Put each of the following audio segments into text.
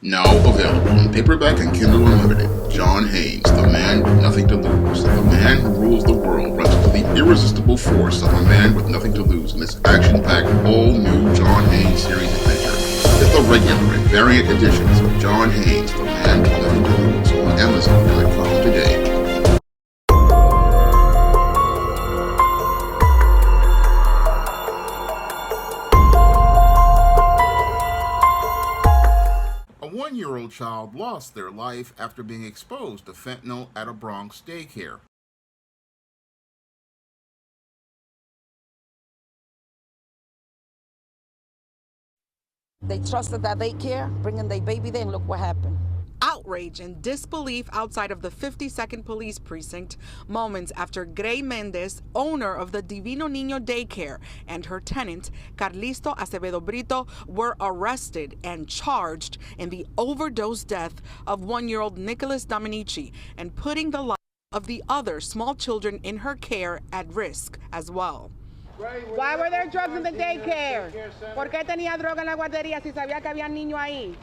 Now available in paperback and Kindle Unlimited. John Haynes, the man with nothing to lose. The man who rules the world runs into the irresistible force of a man with nothing to lose in this action-packed, all-new John Haynes series adventure. Get the regular and variant editions of John Haynes, the man with nothing to lose on Amazon.com today. A one-year-old child lost their life after being exposed to fentanyl at a Bronx daycare. They trusted that daycare, bringing their baby there, and look what happened. Outrage and disbelief outside of the 52nd Police Precinct moments after Grey Mendez, owner of the Divino Niño Daycare, and her tenant, Carlisto Acevedo Brito, were arrested and charged in the overdose death of one-year-old Nicholas Dominici and putting the life of the other small children in her care at risk as well. Why were there drugs in the daycare? ¿Por qué tenía droga en la guardería si sabía que había niños ahí?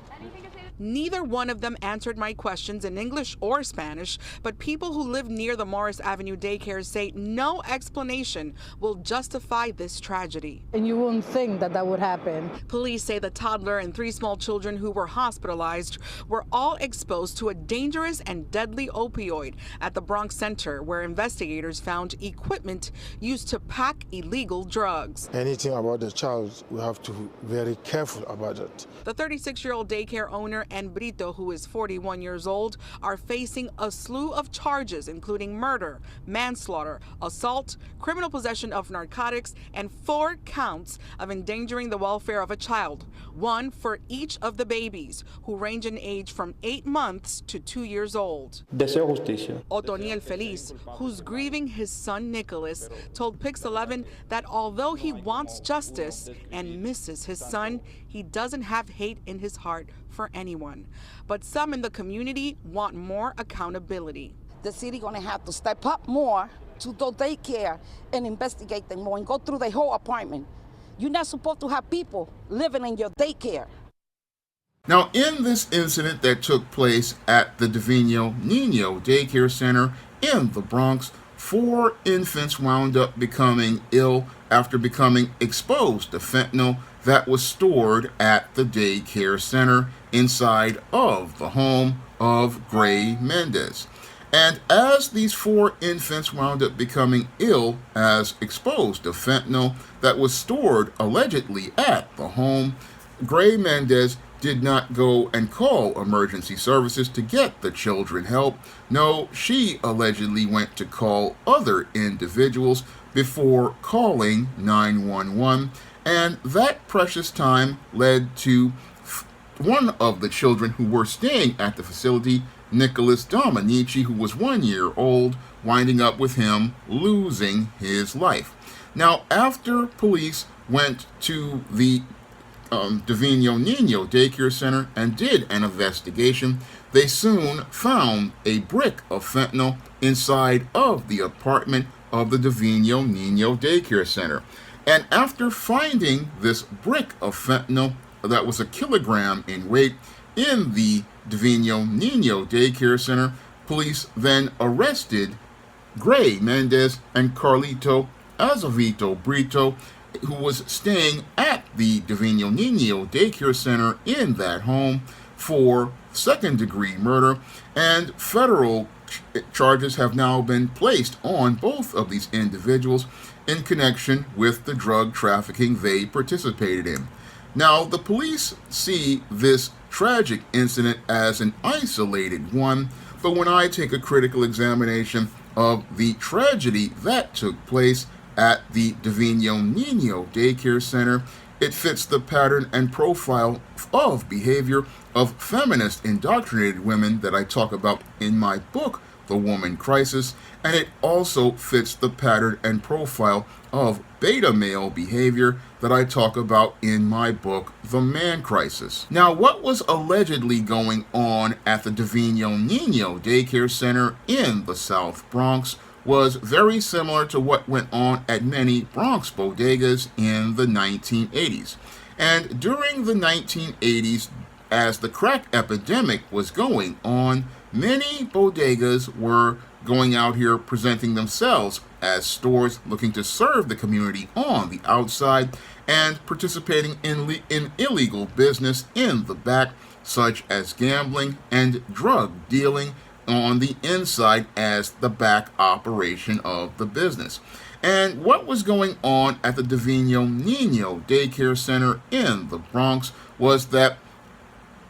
Neither one of them answered my questions in English or Spanish, but people who live near the Morris Avenue daycare say no explanation will justify this tragedy. And you wouldn't think that that would happen. Police say the toddler and 3 small children who were hospitalized were all exposed to a dangerous and deadly opioid at the Bronx Center, where investigators found equipment used to pack illegal drugs. Anything about the child, we have to be very careful about it. The 36-year-old daycare owner and Brito, who is 41 years old, are facing a slew of charges, including murder, manslaughter, assault, criminal possession of narcotics, and 4 counts of endangering the welfare of a child, one for each of the babies, who range in age from 8 months to 2 years old. Deseo justicia. Otoniel Feliz, who's grieving his son Nicholas, told Pix 11 that although he wants justice and misses his son, he doesn't have hate in his heart for anyone. But some in the community want more accountability. The city gonna have to step up more to the daycare and investigate them more and go through the whole apartment. You're not supposed to have people living in your daycare. Now, in this incident that took place at the Divino Niño Daycare Center in the Bronx, 4 infants wound up becoming ill after becoming exposed to fentanyl that was stored at the daycare center inside of the home of Grey Mendez. And as these 4 infants wound up becoming ill as exposed to fentanyl that was stored allegedly at the home, Grey Mendez did not go and call emergency services to get the children help. No, she allegedly went to call other individuals before calling 911, and that precious time led to one of the children who were staying at the facility, Nicholas Dominici, who was 1 year old, winding up with him losing his life. Now, after police went to the Divino Niño Daycare Center and did an investigation, they soon found a brick of fentanyl inside of the apartment of the Divino Niño Daycare Center. And after finding this brick of fentanyl that was 1 kilogram in weight in the Divino Niño Daycare Center, police then arrested Grey Mendez and Carlito Acevedo Brito, who was staying at the Divino Niño Daycare Center in that home, for second-degree murder, and federal charges have now been placed on both of these individuals in connection with the drug trafficking they participated in. Now, the police see this tragic incident as an isolated one, but when I take a critical examination of the tragedy that took place at the Divino Niño Daycare Center, it fits the pattern and profile of behavior of feminist indoctrinated women that I talk about in my book, The Woman Crisis, and it also fits the pattern and profile of beta male behavior that I talk about in my book, The Man Crisis. Now, what was allegedly going on at the Divino Niño Daycare Center in the South Bronx was very similar to what went on at many Bronx bodegas in the 1980s. And during the 1980s, as the crack epidemic was going on, many bodegas were going out here presenting themselves as stores looking to serve the community on the outside and participating in illegal business in the back, such as gambling and drug dealing on the inside as the back operation of the business. And what was going on at the Divino Nino Daycare Center in the Bronx was that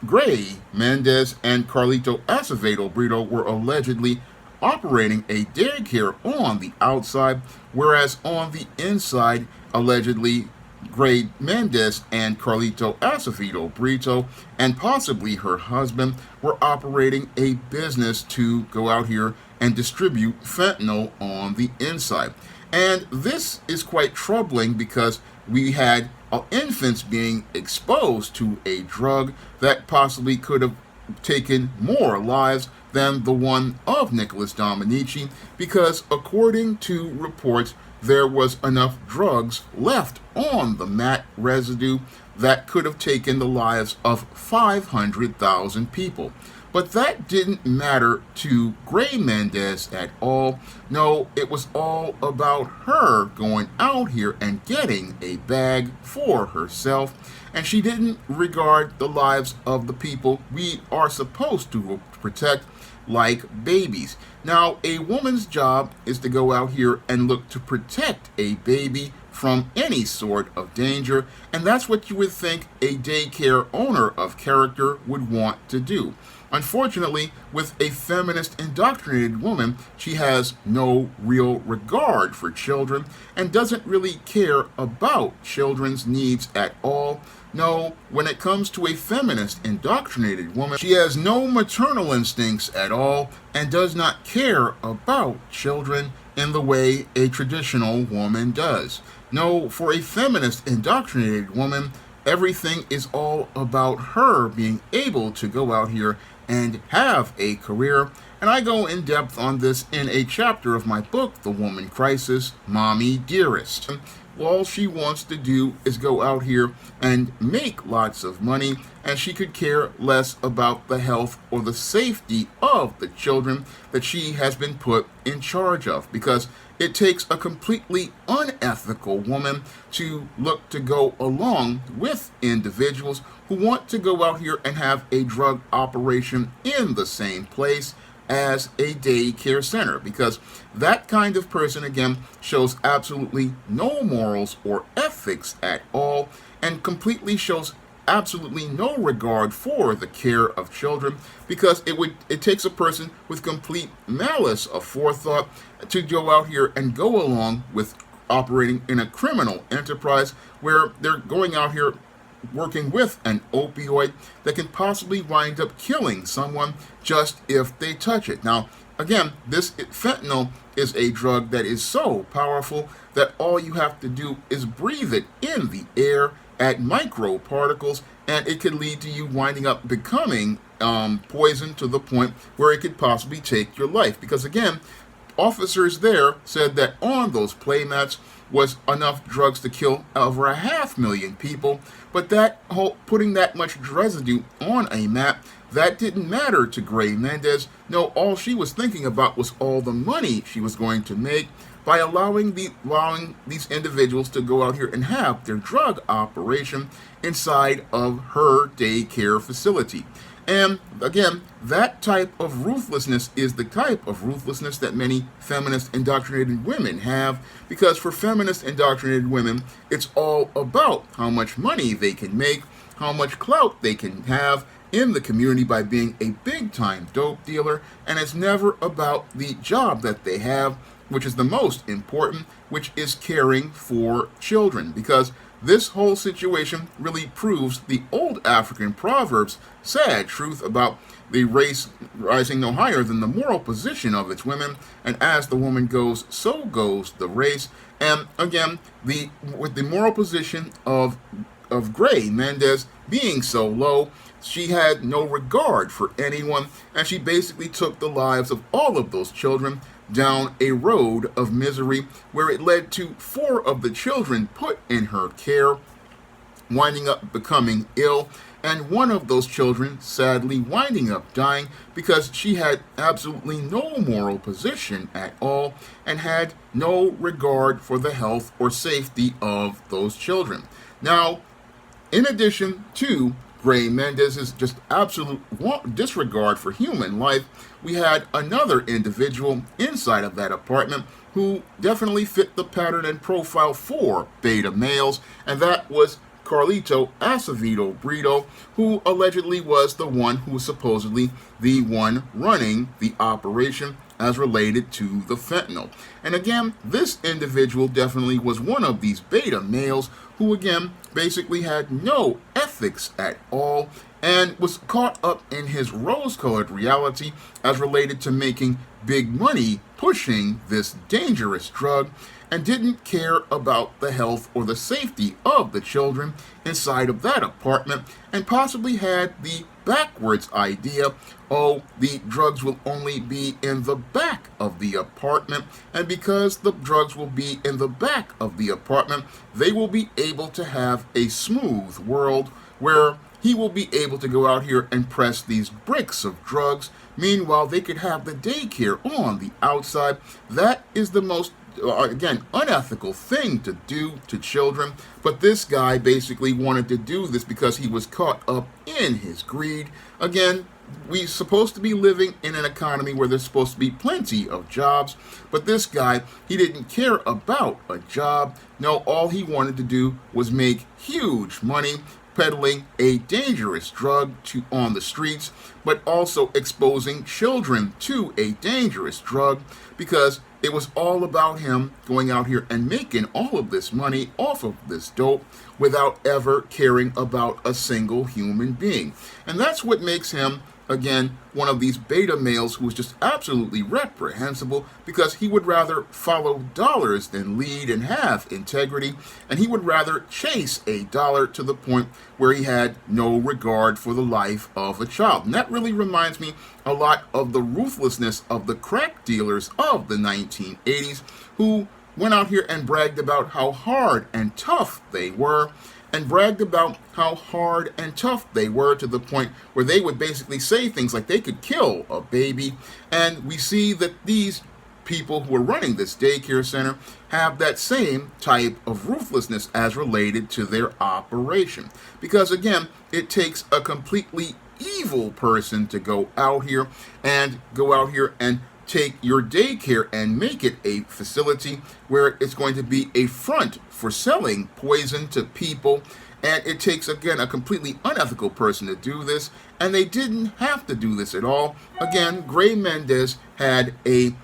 Gray Mendez and Carlito Acevedo Brito were allegedly operating a daycare on the outside, whereas on the inside, allegedly, Gray Mendez and Carlito Acevedo Brito and possibly her husband were operating a business to go out here and distribute fentanyl on the inside. And this is quite troubling because we had infants being exposed to a drug that possibly could have taken more lives than the one of Nicholas Dominici, because according to reports, there was enough drugs left on the mat residue that could have taken the lives of 500,000 people. But that didn't matter to Gray Mendez at all. No, it was all about her going out here and getting a bag for herself, and she didn't regard the lives of the people we are supposed to protect, like babies. Now, a woman's job is to go out here and look to protect a baby from any sort of danger, and that's what you would think a daycare owner of character would want to do. Unfortunately, with a feminist indoctrinated woman, she has no real regard for children and doesn't really care about children's needs at all. No, when it comes to a feminist indoctrinated woman, she has no maternal instincts at all and does not care about children in the way a traditional woman does. No, for a feminist indoctrinated woman, everything is all about her being able to go out here and have a career. And I go in depth on this in a chapter of my book, The Woman Crisis, Mommy Dearest. All she wants to do is go out here and make lots of money, and she could care less about the health or the safety of the children that she has been put in charge of, because it takes a completely unethical woman to look to go along with individuals who want to go out here and have a drug operation in the same place as a daycare center, because that kind of person, again, shows absolutely no morals or ethics at all and completely shows absolutely no regard for the care of children, because it takes a person with complete malice of forethought to go out here and go along with operating in a criminal enterprise where they're going out here working with an opioid that can possibly wind up killing someone just if they touch it. Now, again, this fentanyl is a drug that is so powerful that all you have to do is breathe it in the air at microparticles, and it could lead to you winding up becoming poisoned to the point where it could possibly take your life. Because again, officers there said that on those playmats was enough drugs to kill over 500,000 people, but that whole putting that much residue on a map, that didn't matter to Gray Mendez. No, all she was thinking about was all the money she was going to make by allowing these individuals to go out here and have their drug operation inside of her daycare facility. And again, that type of ruthlessness is the type of ruthlessness that many feminist indoctrinated women have, because for feminist indoctrinated women, it's all about how much money they can make, how much clout they can have in the community by being a big-time dope dealer, and it's never about the job that they have, which is the most important, which is caring for children, because this whole situation really proves the old African proverb's sad truth about the race rising no higher than the moral position of its women, and as the woman goes, so goes the race. And again, with the moral position of Gray Mendez being so low, she had no regard for anyone, and she basically took the lives of all of those children down a road of misery where it led to 4 of the children put in her care winding up becoming ill. and one of those children sadly winding up dying because she had absolutely no moral position at all and had no regard for the health or safety of those children. Now, in addition to Gray Mendez's just absolute disregard for human life, we had another individual inside of that apartment who definitely fit the pattern and profile for beta males, and that was Carlito Acevedo Brito, who allegedly was the one who was supposedly the one running the operation as related to the fentanyl. And again, this individual definitely was one of these beta males who, again, basically had no ethics at all and was caught up in his rose-colored reality as related to making big money pushing this dangerous drug and didn't care about the health or the safety of the children inside of that apartment, and possibly had the backwards idea, oh, the drugs will only be in the back of the apartment, and because the drugs will be in the back of the apartment, they will be able to have a smooth world where he will be able to go out here and press these bricks of drugs. Meanwhile, they could have the daycare on the outside. That is the most again, unethical thing to do to children, but this guy basically wanted to do this because he was caught up in his greed. Again, we're supposed to be living in an economy where there's supposed to be plenty of jobs, but this guy, he didn't care about a job. No, all he wanted to do was make huge money peddling a dangerous drug on the streets, but also exposing children to a dangerous drug, because it was all about him going out here and making all of this money off of this dope without ever caring about a single human being. And that's what makes him, again, one of these beta males who is just absolutely reprehensible, because he would rather follow dollars than lead and have integrity, and he would rather chase a dollar to the point where he had no regard for the life of a child. And that really reminds me a lot of the ruthlessness of the crack dealers of the 1980s, who went out here and bragged about how hard and tough they were, and bragged about how hard and tough they were to the point where they would basically say things like they could kill a baby. And we see that these people who are running this daycare center have that same type of ruthlessness as related to their operation. Because again, it takes a completely evil person to go out here and take your daycare and make it a facility where it's going to be a front for selling poison to people. And it takes, again, a completely unethical person to do this, and they didn't have to do this at all. Again, Gray Mendez had a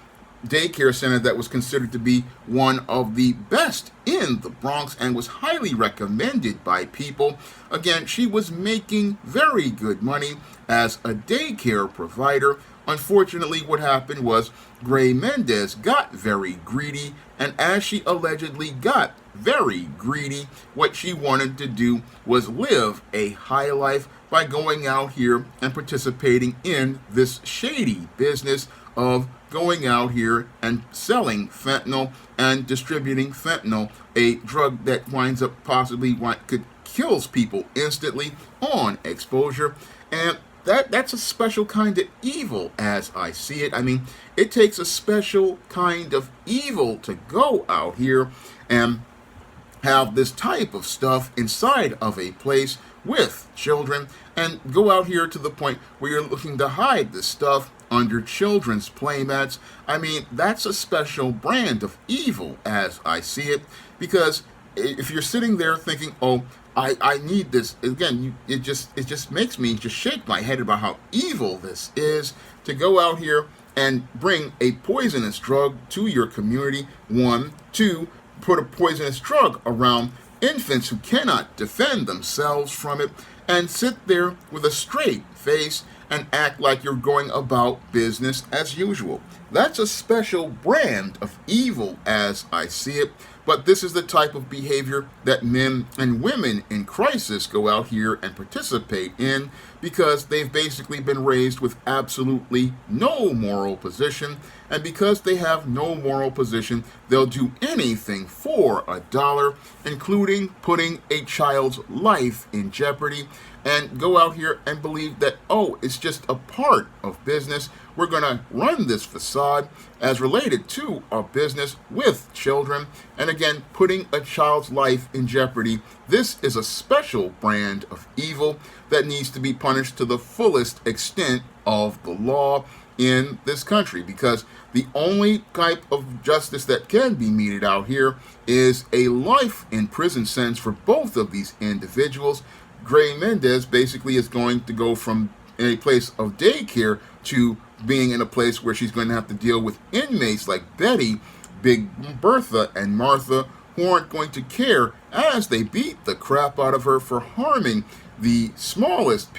daycare center that was considered to be one of the best in the Bronx and was highly recommended by people. Again, she was making very good money as a daycare provider. Unfortunately, what happened was Gray Mendez got very greedy, and as she allegedly got very greedy, what she wanted to do was live a high life by going out here and participating in this shady business of going out here and selling fentanyl and distributing fentanyl, a drug that winds up possibly could kills people instantly on exposure. And that's a special kind of evil as I see it. I mean, it takes a special kind of evil to go out here and have this type of stuff inside of a place with children, and go out here to the point where you're looking to hide this stuff under children's playmats. I mean, that's a special brand of evil as I see it, because if you're sitting there thinking, oh, I need this, again, it just makes me just shake my head about how evil this is, to go out here and bring a poisonous drug to your community. One, two, put a poisonous drug around infants who cannot defend themselves from it, and sit there with a straight face and act like you're going about business as usual. That's a special brand of evil as I see it. But this is the type of behavior that men and women in crisis go out here and participate in, because they've basically been raised with absolutely no moral position. And because they have no moral position, they'll do anything for a dollar, including putting a child's life in jeopardy. and go out here and believe that, oh, it's just a part of business. We're going to run this facade as related to a business with children, and again, putting a child's life in jeopardy. This is a special brand of evil that needs to be punished to the fullest extent of the law in this country, because the only type of justice that can be meted out here is a life in prison sentence for both of these individuals. Gray Mendez basically is going to go from a place of daycare to being in a place where she's going to have to deal with inmates like Betty, Big Bertha, and Martha, who aren't going to care as they beat the crap out of her for harming the smallest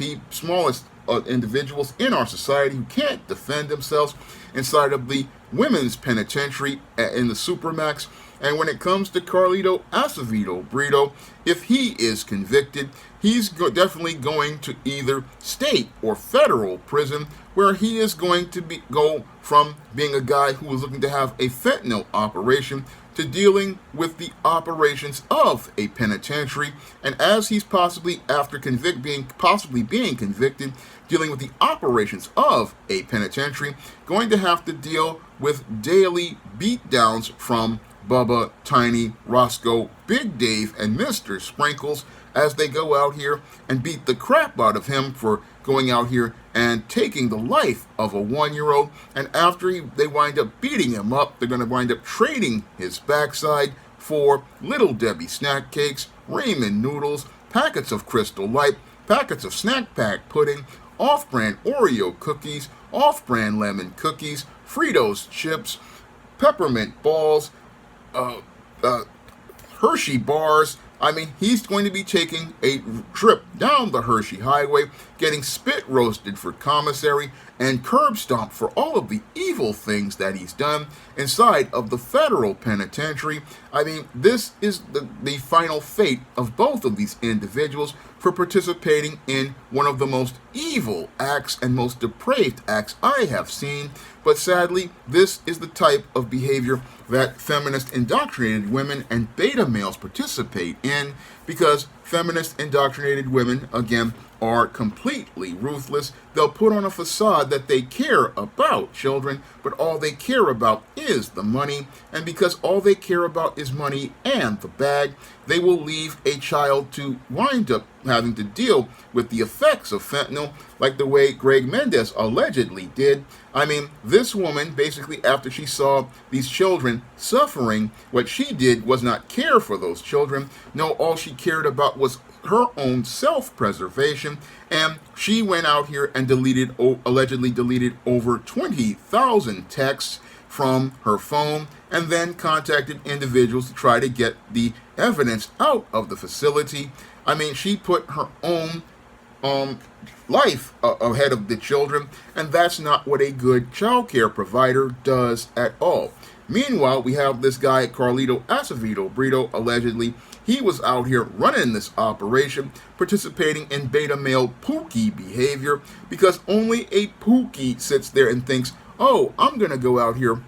individuals in our society who can't defend themselves inside of the women's penitentiary in the Supermax. And when it comes to Carlito Acevedo Brito, if he is convicted, he's definitely going to either state or federal prison, where he is going to go from being a guy who was looking to have a fentanyl operation to dealing with the operations of a penitentiary. And as he's possibly, after being convicted, dealing with the operations of a penitentiary, going to have to deal with daily beatdowns from Bubba, Tiny, Roscoe, Big Dave, and Mr. Sprinkles as they go out here and beat the crap out of him for going out here and taking the life of a 1-year-old. And after they wind up beating him up, they're going to wind up trading his backside for Little Debbie snack cakes, ramen noodles, packets of Crystal Light, packets of snack pack pudding, off-brand Oreo cookies, off-brand lemon cookies, Fritos chips, peppermint balls, Hershey bars. I mean, he's going to be taking a trip down the Hershey Highway, getting spit roasted for commissary and curb stomped for all of the evil things that he's done inside of the federal penitentiary. I mean, this is the final fate of both of these individuals for participating in one of the most evil acts and most depraved acts I have seen. But sadly, this is the type of behavior that feminist indoctrinated women and beta males participate in, because feminist indoctrinated women, again, are completely ruthless. They'll put on a facade that they care about children, but all they care about is the money. And because all they care about is money and the bag, they will leave a child to wind up having to deal with the effects of fentanyl, like the way Greg Mendez allegedly did. I mean, this woman, basically, after she saw these children suffering, what she did was not care for those children. No, all she cared about was her own self-preservation, and she went out here and allegedly deleted over 20,000 texts from her phone, and then contacted individuals to try to get the evidence out of the facility. I mean, she put her own life ahead of the children, and that's not what a good child care provider does at all. Meanwhile, we have this guy, Carlito Acevedo Brito, allegedly. He was out here running this operation, participating in beta male pookie behavior, because only a pookie sits there and thinks, oh, I'm going to go out here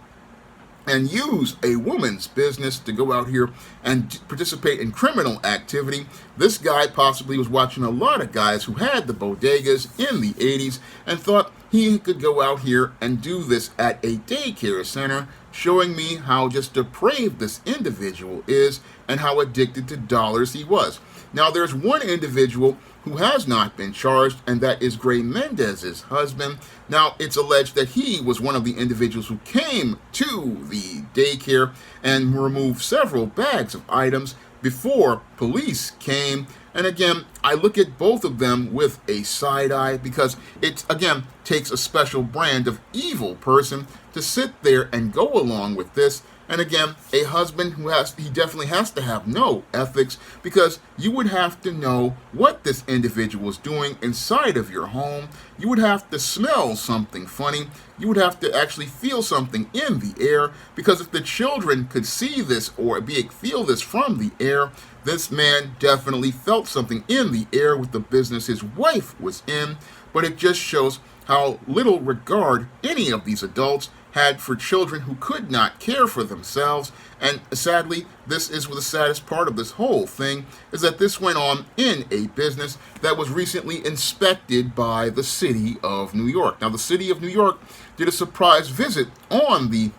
and use a woman's business to go out here and participate in criminal activity. This guy possibly was watching a lot of guys who had the bodegas in the 80s and thought he could go out here and do this at a daycare center, showing me how just depraved this individual is and how addicted to dollars he was. Now, there's one individual who has not been charged, and that is Gray Mendez's husband. Now, it's alleged that he was one of the individuals who came to the daycare and removed several bags of items before police came. And again, I look at both of them with a side eye, because it, again, takes a special brand of evil person to sit there and go along with this. And again, a husband he definitely has to have no ethics, because you would have to know what this individual is doing inside of your home. You would have to smell something funny. You would have to actually feel something in the air, because if the children could see this or feel this from the air, this man definitely felt something in the air with the business his wife was in. But it just shows how little regard any of these adults had for children who could not care for themselves. And sadly, this is the saddest part of this whole thing, is that this went on in a business that was recently inspected by the city of New York. Now, the city of New York did a surprise visit on the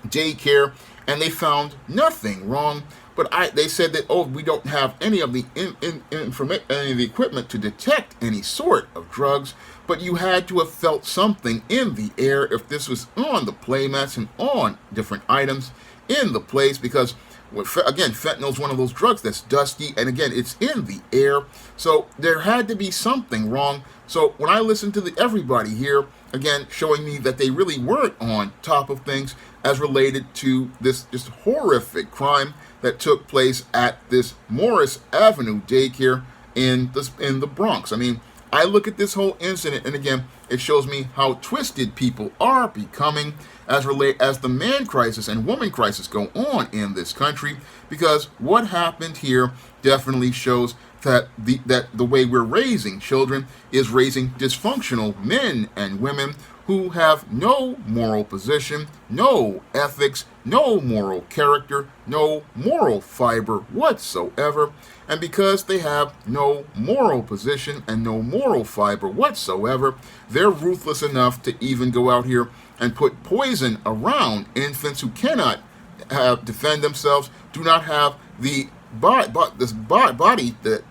daycare, and they found nothing wrong. But they said that, oh, we don't have any of the any of the equipment to detect any sort of drugs. But you had to have felt something in the air if this was on the playmats and on different items in the place, because again, fentanyl is one of those drugs that's dusty, and again, it's in the air. So there had to be something wrong. So when I listened to everybody here, again, showing me that they really weren't on top of things as related to this just horrific crime that took place at this Morris Avenue daycare in the Bronx. I mean, I look at this whole incident, and again, it shows me how twisted people are becoming as the man crisis and woman crisis go on in this country. Because what happened here definitely shows that the way we're raising children is raising dysfunctional men and women who have no moral position, no ethics, no moral character, no moral fiber whatsoever. And because they have no moral position and no moral fiber whatsoever, they're ruthless enough to even go out here and put poison around infants who cannot defend themselves, do not have the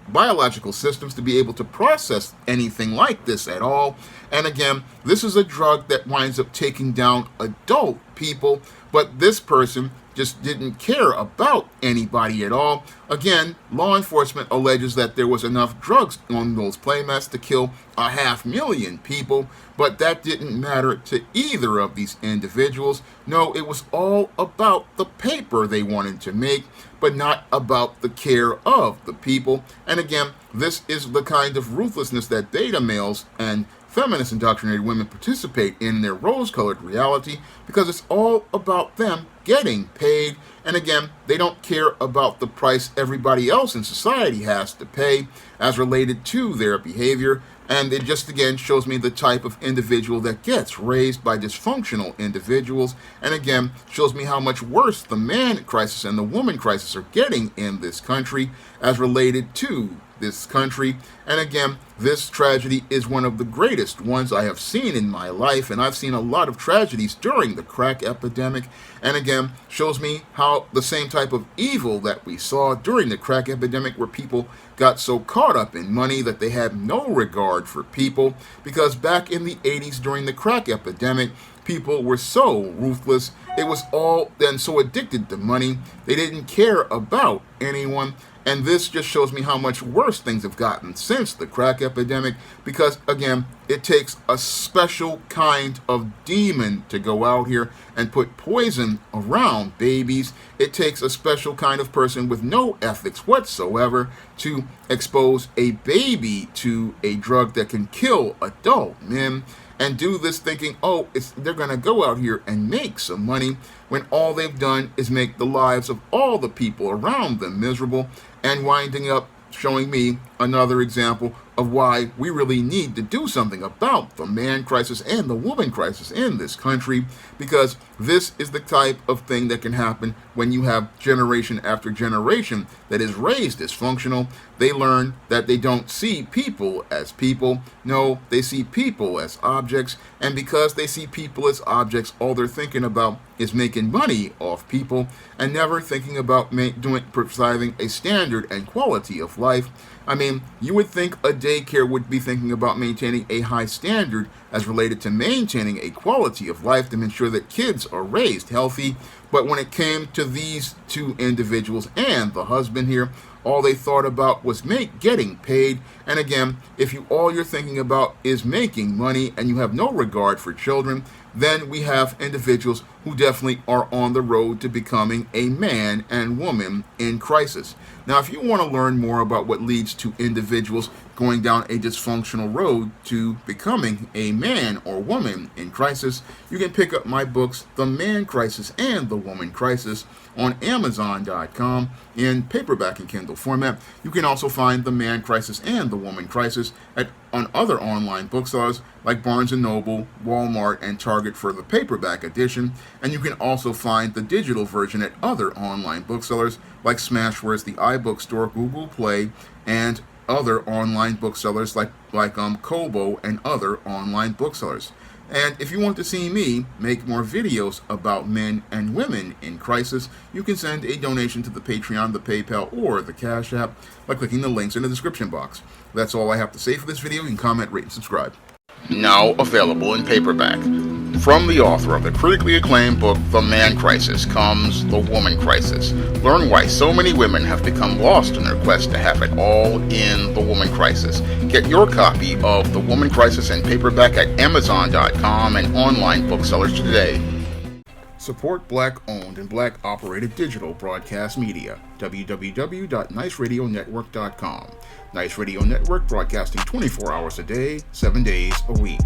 biological systems to be able to process anything like this at all. And again, this is a drug that winds up taking down adult people, but this person just didn't care about anybody at all. Again, law enforcement alleges that there was enough drugs on those playmats to kill 500,000 people, but that didn't matter to either of these individuals. No, it was all about the paper they wanted to make, but not about the care of the people. And again, this is the kind of ruthlessness that beta males and feminist indoctrinated women participate in their rose-colored reality, because it's all about them getting paid. And again, they don't care about the price everybody else in society has to pay as related to their behavior. And it just again shows me the type of individual that gets raised by dysfunctional individuals. And again, shows me how much worse the man crisis and the woman crisis are getting in this country as related to this country. And again, this tragedy is one of the greatest ones I have seen in my life, and I've seen a lot of tragedies during the crack epidemic. And again, shows me how the same type of evil that we saw during the crack epidemic, where people got so caught up in money that they had no regard for people. Because back in the 80s during the crack epidemic, people were so ruthless. It was all then so addicted to money, they didn't care about anyone. And this just shows me how much worse things have gotten since the crack epidemic, because, again, it takes a special kind of demon to go out here and put poison around babies. It takes a special kind of person with no ethics whatsoever to expose a baby to a drug that can kill adult men, and do this thinking, oh, they're going to go out here and make some money, when all they've done is make the lives of all the people around them miserable, and winding up showing me another example of why we really need to do something about the man crisis and the woman crisis in this country, because this is the type of thing that can happen when you have generation after generation that is raised dysfunctional. They learn that they don't see people as people. No, they see people as objects, and because they see people as objects, all they're thinking about is making money off people, and never thinking about providing a standard and quality of life. I mean, you would think a daycare would be thinking about maintaining a high standard as related to maintaining a quality of life to ensure that kids are raised healthy. But when it came to these two individuals and the husband here, all they thought about was getting paid. And again, if all you're thinking about is making money and you have no regard for children, then we have individuals who definitely are on the road to becoming a man and woman in crisis. Now, if you want to learn more about what leads to individuals going down a dysfunctional road to becoming a man or woman in crisis, you can pick up my books, The Man Crisis and The Woman Crisis, on Amazon.com in paperback and Kindle format. You can also find The Man Crisis and The Woman Crisis at on other online booksellers like Barnes & Noble, Walmart, and Target for the paperback edition, and you can also find the digital version at other online booksellers like Smashwords, the iBookstore, Google Play, and other online booksellers like Kobo and other online booksellers. And if you want to see me make more videos about men and women in crisis, you can send a donation to the Patreon, the PayPal, or the Cash App by clicking the links in the description box. That's all I have to say for this video. You can comment, rate, and subscribe. Now available in paperback. From the author of the critically acclaimed book, The Man Crisis, comes The Woman Crisis. Learn why so many women have become lost in their quest to have it all in The Woman Crisis. Get your copy of The Woman Crisis in paperback at Amazon.com and online booksellers today. Support Black-owned and Black-operated digital broadcast media. www.niceradionetwork.com. Nice Radio Network, broadcasting 24 hours a day, 7 days a week.